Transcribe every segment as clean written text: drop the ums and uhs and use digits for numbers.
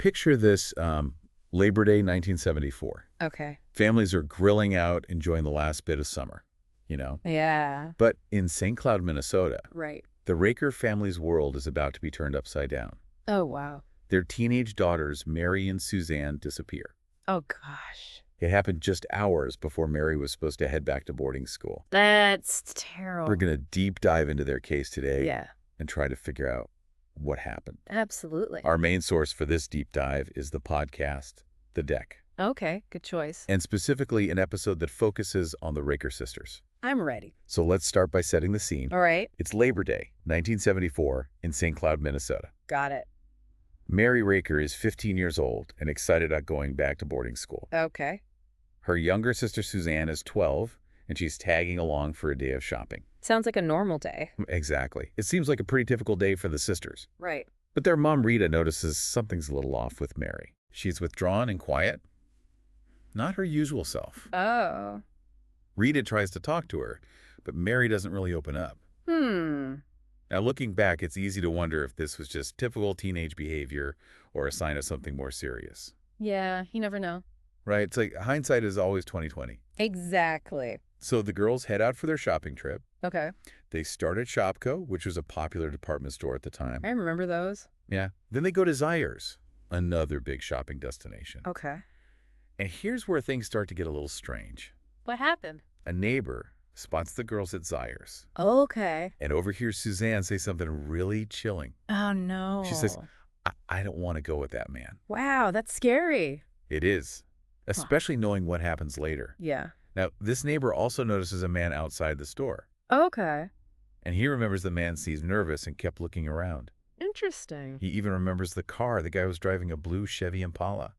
picture this Labor Day 1974. Okay. Families are grilling out, enjoying the last bit of summer, you know? Yeah. But in St. Cloud, Minnesota, Right. the Raker family's world is about to be turned upside down. Oh, wow. Their teenage daughters, Mary and Suzanne, disappear. Oh, gosh. It happened just hours before Mary was supposed to head back to boarding school. That's terrible. We're going to deep dive into their case today Yeah, and try to figure out what happened. absolutely. Our main source for this deep dive is the podcast, The Deck, Okay, good choice. and specifically an episode that focuses on the Raker sisters. I'm ready. So let's start by setting the scene. All right. It's Labor Day, 1974, in St. Cloud, Minnesota. Got it. Mary Raker is 15 years old and excited about going back to boarding school. Okay. Her younger sister Suzanne is 12, and she's tagging along for a day of shopping. Sounds like a normal day. Exactly. It seems like a pretty typical day for the sisters. Right. But their mom, Rita, notices something's a little off with Mary. She's withdrawn and quiet. Not her usual self. Oh. Rita tries to talk to her, but Mary doesn't really open up. Now, looking back, it's easy to wonder if this was just typical teenage behavior or a sign of something more serious. Yeah, you never know. Right? It's like hindsight is always 20/20. Exactly. So the girls head out for their shopping trip. Okay. They start at Shopko, which was a popular department store at the time. I remember those. Yeah. Then they go to Zayre's, another big shopping destination. Okay. And here's where things start to get a little strange. What happened? A neighbor spots the girls at Zayre's Okay. and overhears Suzanne say something really chilling. Oh, no. She says, I don't want to go with that man. Wow, that's scary. It is, especially knowing what happens later. Yeah. Now, this neighbor also notices a man outside the store, Okay. and he remembers the man seems nervous and kept looking around. Interesting. He even remembers the car. The guy was driving a blue Chevy Impala.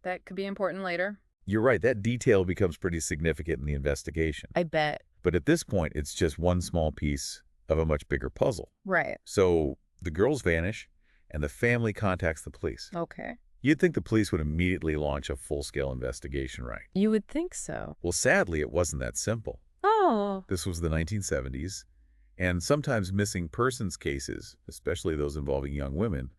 That could be important later. You're right, that detail becomes pretty significant in the investigation. I bet. But at this point, it's just one small piece of a much bigger puzzle. Right. So the girls vanish, and the family contacts the police. Okay. You'd think the police would immediately launch a full-scale investigation, right? You would think so. Well, sadly, it wasn't that simple. Oh. This was the 1970s, and sometimes missing persons cases, especially those involving young women,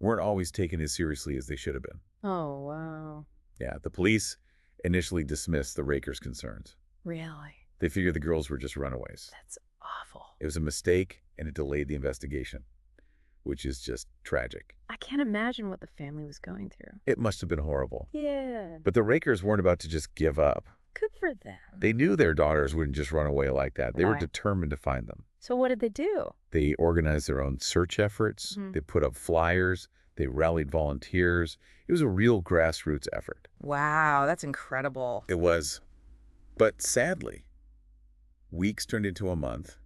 weren't always taken as seriously as they should have been. Oh, wow. Yeah, the police initially dismissed the Rakers' concerns. Really? They figured the girls were just runaways. That's awful. It was a mistake, and it delayed the investigation, which is just tragic. I can't imagine what the family was going through. It must have been horrible. Yeah. But the Rakers weren't about to just give up. Good for them. They knew their daughters wouldn't just run away like that. They were Right. determined to find them. So what did they do? They organized their own search efforts. They put up flyers. They rallied volunteers. It was a real grassroots effort. Wow, that's incredible. It was. But sadly, weeks turned into a month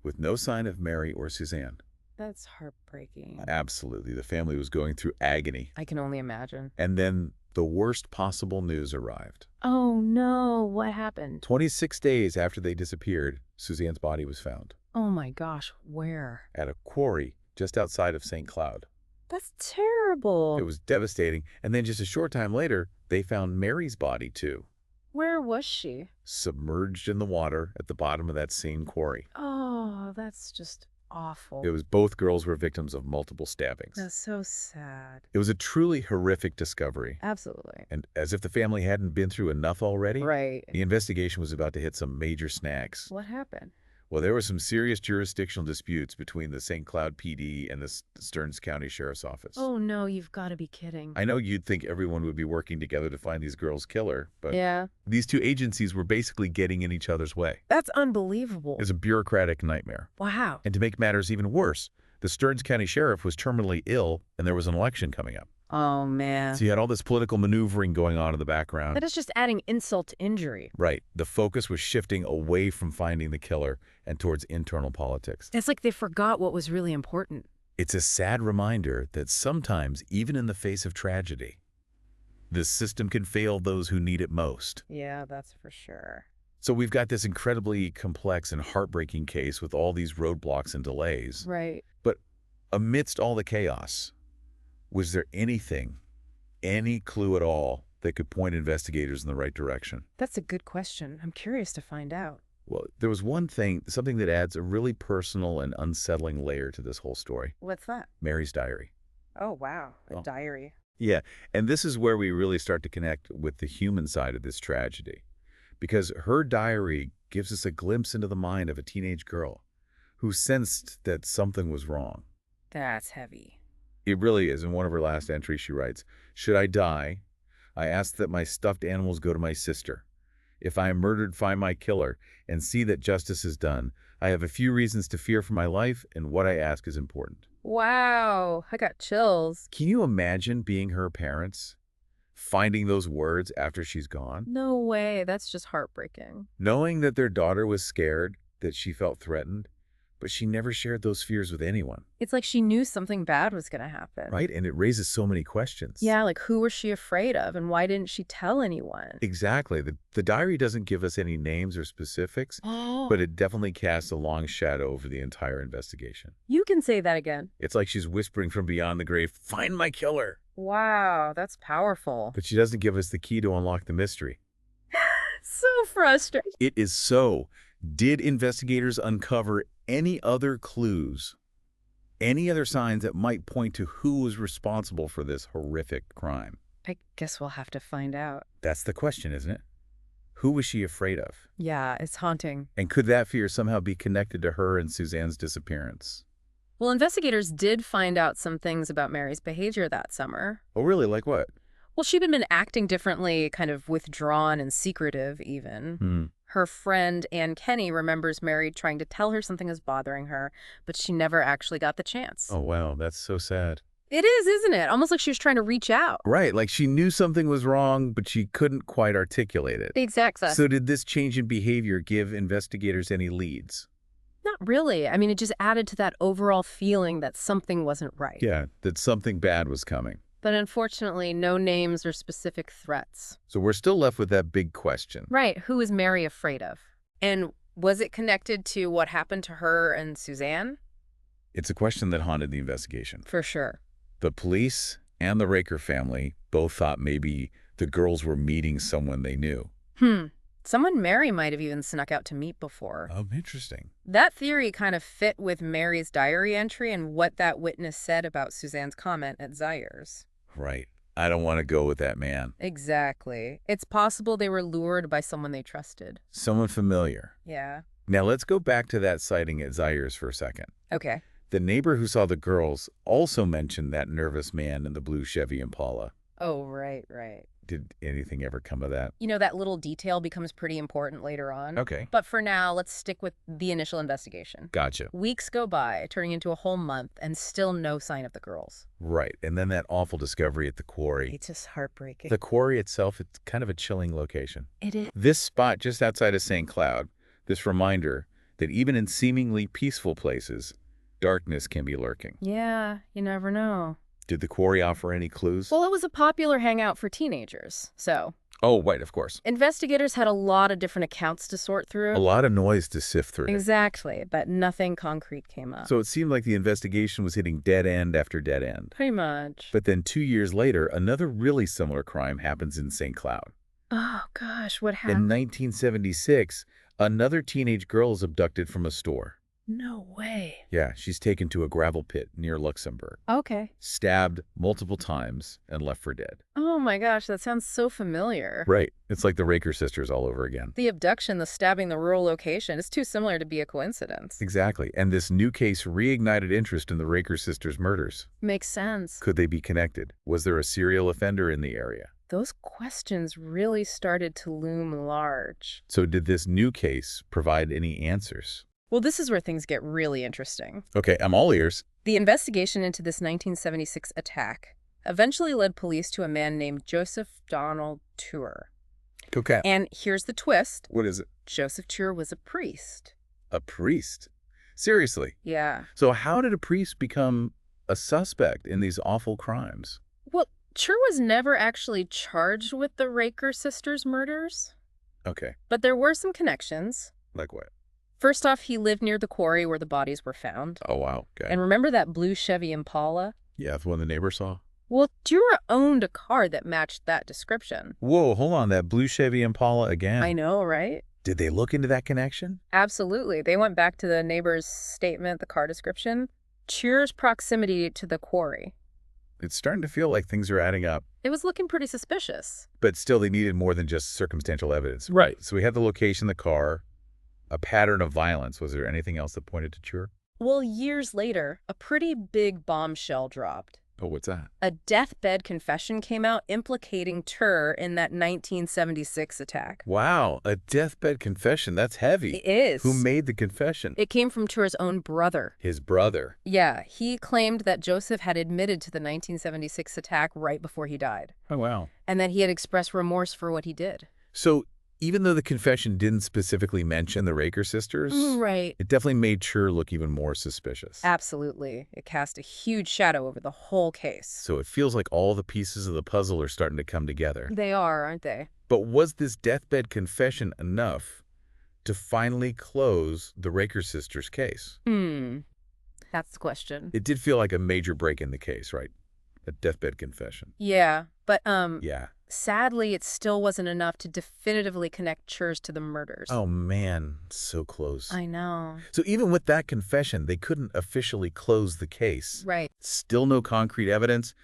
with no sign of Mary or Suzanne. That's heartbreaking. Absolutely. The family was going through agony. I can only imagine. And then the worst possible news arrived. Oh, no. What happened? 26 days after they disappeared, Suzanne's body was found Oh, my gosh. Where? at a quarry just outside of St. Cloud. That's terrible. It was devastating. And then just a short time later, they found Mary's body too, Where was she? submerged in the water at the bottom of that same quarry. Oh, that's just awful. It was both girls were victims of multiple stabbings. That's so sad. It was a truly horrific discovery. Absolutely. And as if the family hadn't been through enough already, Right. the investigation was about to hit some major snags. What happened? Well, there were some serious jurisdictional disputes between the St. Cloud PD and the Stearns County Sheriff's Office. Oh, no, you've got to be kidding. I know you'd think everyone would be working together to find these girls' killer, but Yeah. these two agencies were basically getting in each other's way. That's unbelievable. It was a bureaucratic nightmare. Wow. And to make matters even worse, the Stearns County Sheriff was terminally ill, and there was an election coming up. Oh, man. So you had all this political maneuvering going on in the background. That is just adding insult to injury. Right. The focus was shifting away from finding the killer and towards internal politics. It's like they forgot what was really important. It's a sad reminder that sometimes, even in the face of tragedy, the system can fail those who need it most. Yeah, that's for sure. So we've got this incredibly complex and heartbreaking case with all these roadblocks and delays. Right. But amidst all the chaos, was there anything, any clue at all, that could point investigators in the right direction? That's a good question. I'm curious to find out. Well, there was one thing, something that adds a really personal and unsettling layer to this whole story. What's that? Mary's diary. Oh, wow. A Oh. diary. Yeah, and this is where we really start to connect with the human side of this tragedy. Because her diary gives us a glimpse into the mind of a teenage girl who sensed that something was wrong. That's heavy. It really is. In one of her last entries, she writes, "Should I die, I ask that my stuffed animals go to my sister. If I am murdered, find my killer and see that justice is done. I have a few reasons to fear for my life, and what I ask is important." Wow. I got chills. Can you imagine being her parents, finding those words after she's gone? No way. That's just heartbreaking. Knowing that their daughter was scared, that she felt threatened, but she never shared those fears with anyone, It's like she knew something bad was going to happen. right? And it raises so many questions. Yeah, like who was she afraid of and why didn't she tell anyone? Exactly. The diary doesn't give us any names or specifics, Oh, but it definitely casts a long shadow over the entire investigation. you can say that again. It's like she's whispering from beyond the grave, "Find my killer." Wow, that's powerful. But she doesn't give us the key to unlock the mystery. So frustrating. It is so. Did investigators uncover any other clues, any other signs that might point to who was responsible for this horrific crime? I guess we'll have to find out. That's the question, isn't it? Who was she afraid of? Yeah, it's haunting. And could that fear somehow be connected to her and Suzanne's disappearance? Well, investigators did find out some things about Mary's behavior that summer. Oh, really? Like what? Well, she'd been acting differently, kind of withdrawn and secretive even. Hmm. Her friend Ann Kenny remembers Mary trying to tell her something is bothering her, but she never actually got the chance. Oh, wow. That's so sad. It is, isn't it? Almost like she was trying to reach out. Right. Like she knew something was wrong, but she couldn't quite articulate it. Exactly. So did this change in behavior give investigators any leads? Not really. I mean, it just added to that overall feeling that something wasn't right. Yeah, that something bad was coming. But unfortunately, no names or specific threats. So we're still left with that big question. Right. Who is Mary afraid of? And was it connected to what happened to her and Suzanne? It's a question that haunted the investigation. For sure. The police and the Raker family both thought maybe the girls were meeting someone they knew. Someone Mary might have even snuck out to meet before. Oh, interesting. That theory kind of fit with Mary's diary entry and what that witness said about Suzanne's comment at Zaire's. Right. I don't want to go with that man. Exactly. It's possible they were lured by someone they trusted. Someone familiar. Yeah. Now let's go back to that sighting at Zaire's for a second. Okay. The neighbor who saw the girls also mentioned that nervous man in the blue Chevy Impala. Oh, right. Did anything ever come of that? You know, that little detail becomes pretty important later on. Okay. But for now, let's stick with the initial investigation. Gotcha. Weeks go by, turning into a whole month, and still no sign of the girls. Right. And then that awful discovery at the quarry. It's just heartbreaking. The quarry itself, it's kind of a chilling location. It is. This spot just outside of St. Cloud, this reminder that even in seemingly peaceful places, darkness can be lurking. Yeah, you never know. Did the quarry offer any clues? Well, it was a popular hangout for teenagers, so Oh, right, of course. investigators had a lot of different accounts to sort through. A lot of noise to sift through. Exactly, but nothing concrete came up. So it seemed like the investigation was hitting dead end after dead end. Pretty much. But then 2 years later, another really similar crime happens in St. Cloud. Oh, gosh, what In happened? 1976, another teenage girl is abducted from a store. No way. Yeah, she's taken to a gravel pit near Luxembourg, Okay. stabbed multiple times, and left for dead. Oh my gosh, that sounds so familiar. Right. It's like the Raker sisters all over again. The abduction, the stabbing, the rural location, is too similar to be a coincidence. Exactly. And this new case reignited interest in the Raker sisters' murders. Makes sense. Could they be connected? Was there a serial offender in the area? Those questions really started to loom large. So did this new case provide any answers? Well, this is where things get really interesting. Okay, I'm all ears. The investigation into this 1976 attack eventually led police to a man named Joseph Donald Tour. Okay. And here's the twist. What is it? Joseph Tour was a priest. A priest? Seriously? Yeah. So how did a priest become a suspect in these awful crimes? Well, Tour was never actually charged with the Raker sisters' murders, Okay. but there were some connections. Like what? First off, he lived near the quarry where the bodies were found. Oh, wow. Okay. And remember that blue Chevy Impala? Yeah, the one the neighbor saw. Well, Tour owned a car that matched that description. Whoa, hold on. That blue Chevy Impala again. I know, right? Did they look into that connection? Absolutely. They went back to the neighbor's statement, the car description, Tour's proximity to the quarry. It's starting to feel like things are adding up. It was looking pretty suspicious. But still, they needed more than just circumstantial evidence. Right. So we had the location, the car, a pattern of violence. Was there anything else that pointed to Chur? Well, years later, a pretty big bombshell dropped. Oh, what's that? A deathbed confession came out implicating Tur in that 1976 attack. Wow, a deathbed confession. That's heavy. It is. Who made the confession? It came from Tur's own brother. His brother. Yeah, he claimed that Joseph had admitted to the 1976 attack right before he died, Oh, wow. and that he had expressed remorse for what he did. So even though the confession didn't specifically mention the Raker sisters, Right. it definitely made Chur look even more suspicious. Absolutely. It cast a huge shadow over the whole case. So it feels like all the pieces of the puzzle are starting to come together. They are, aren't they? But was this deathbed confession enough to finally close the Raker sisters' case? That's the question. It did feel like a major break in the case, right? A deathbed confession. Yeah, but Yeah. sadly, it still wasn't enough to definitively connect Churs to the murders. Oh, man. So close. I know. So even with that confession, they couldn't officially close the case. Right. Still no concrete evidence,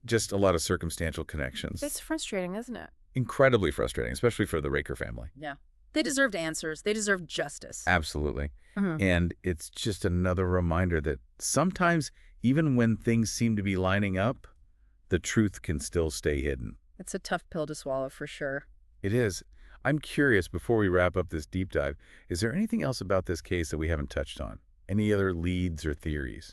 just a lot of circumstantial connections. It's frustrating, isn't it? Incredibly frustrating, especially for the Raker family. Yeah. They deserved answers. They deserved justice. Absolutely. Mhm. And it's just another reminder that sometimes, even when things seem to be lining up, the truth can still stay hidden. It's a tough pill to swallow for sure. It is. I'm curious, before we wrap up this deep dive, is there anything else about this case that we haven't touched on? Any other leads or theories?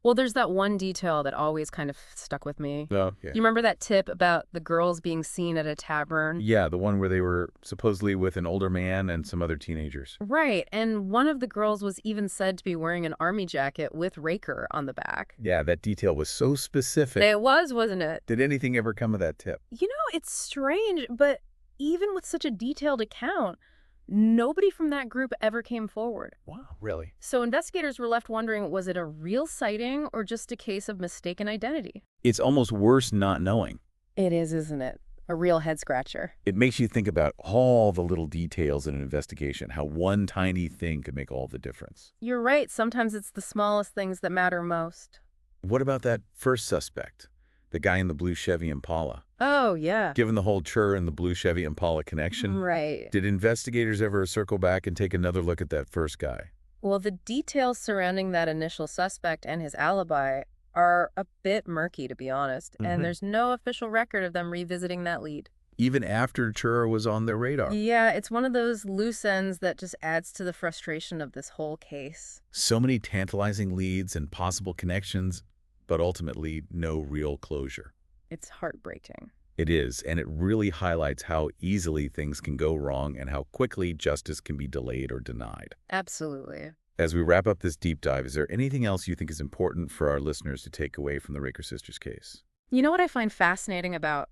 Well, there's that one detail that always kind of stuck with me. No. Yeah. You remember that tip about the girls being seen at a tavern? Yeah, the one where they were supposedly with an older man and some other teenagers. Right, and one of the girls was even said to be wearing an army jacket with Raker on the back. Yeah, that detail was so specific. It was, wasn't it? Did anything ever come of that tip? You know, it's strange, but even with such a detailed account, nobody from that group ever came forward. Wow, really? So investigators were left wondering, was it a real sighting or just a case of mistaken identity? It's almost worse not knowing. It is, isn't it? A real head-scratcher. It makes you think about all the little details in an investigation, how one tiny thing could make all the difference. You're right. Sometimes it's the smallest things that matter most. What about that first suspect, the guy in the blue Chevy Impala? Oh, yeah. Given the whole Chur and the blue Chevy Impala connection, Right. did investigators ever circle back and take another look at that first guy? Well, the details surrounding that initial suspect and his alibi are a bit murky, to be honest, and there's no official record of them revisiting that lead. Even after Chur was on their radar. Yeah, it's one of those loose ends that just adds to the frustration of this whole case. So many tantalizing leads and possible connections, but ultimately no real closure. It's heartbreaking. It is, and it really highlights how easily things can go wrong and how quickly justice can be delayed or denied. Absolutely. As we wrap up this deep dive, is there anything else you think is important for our listeners to take away from the Raker sisters case? You know what I find fascinating about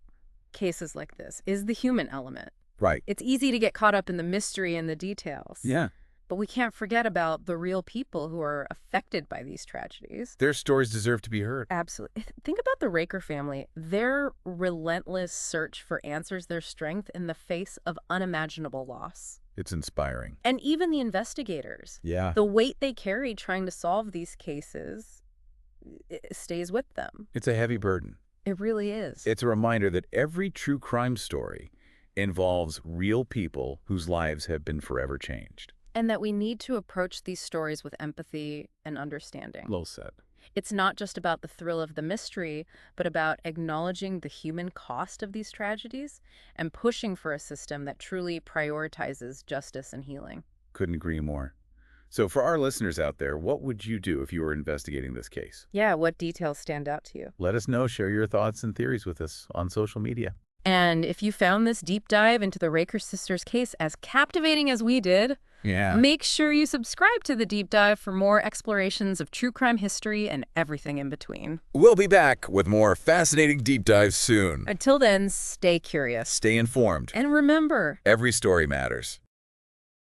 cases like this is the human element. Right. It's easy to get caught up in the mystery and the details. Yeah. But we can't forget about the real people who are affected by these tragedies. Their stories deserve to be heard. Absolutely. Think about the Raker family. Their relentless search for answers, their strength in the face of unimaginable loss. It's inspiring. And even the investigators. Yeah. The weight they carry trying to solve these cases, it stays with them. It's a heavy burden. It really is. It's a reminder that every true crime story involves real people whose lives have been forever changed. And that we need to approach these stories with empathy and understanding. Well said. It's not just about the thrill of the mystery, but about acknowledging the human cost of these tragedies and pushing for a system that truly prioritizes justice and healing. Couldn't agree more. So for our listeners out there, what would you do if you were investigating this case? Yeah, what details stand out to you? Let us know. Share your thoughts and theories with us on social media. And if you found this deep dive into the Raker sisters case as captivating as we did, make sure you subscribe to the deep dive for more explorations of true crime history and everything in between. We'll be back with more fascinating deep dives soon. Until then, stay curious. Stay informed. And remember, Every story matters.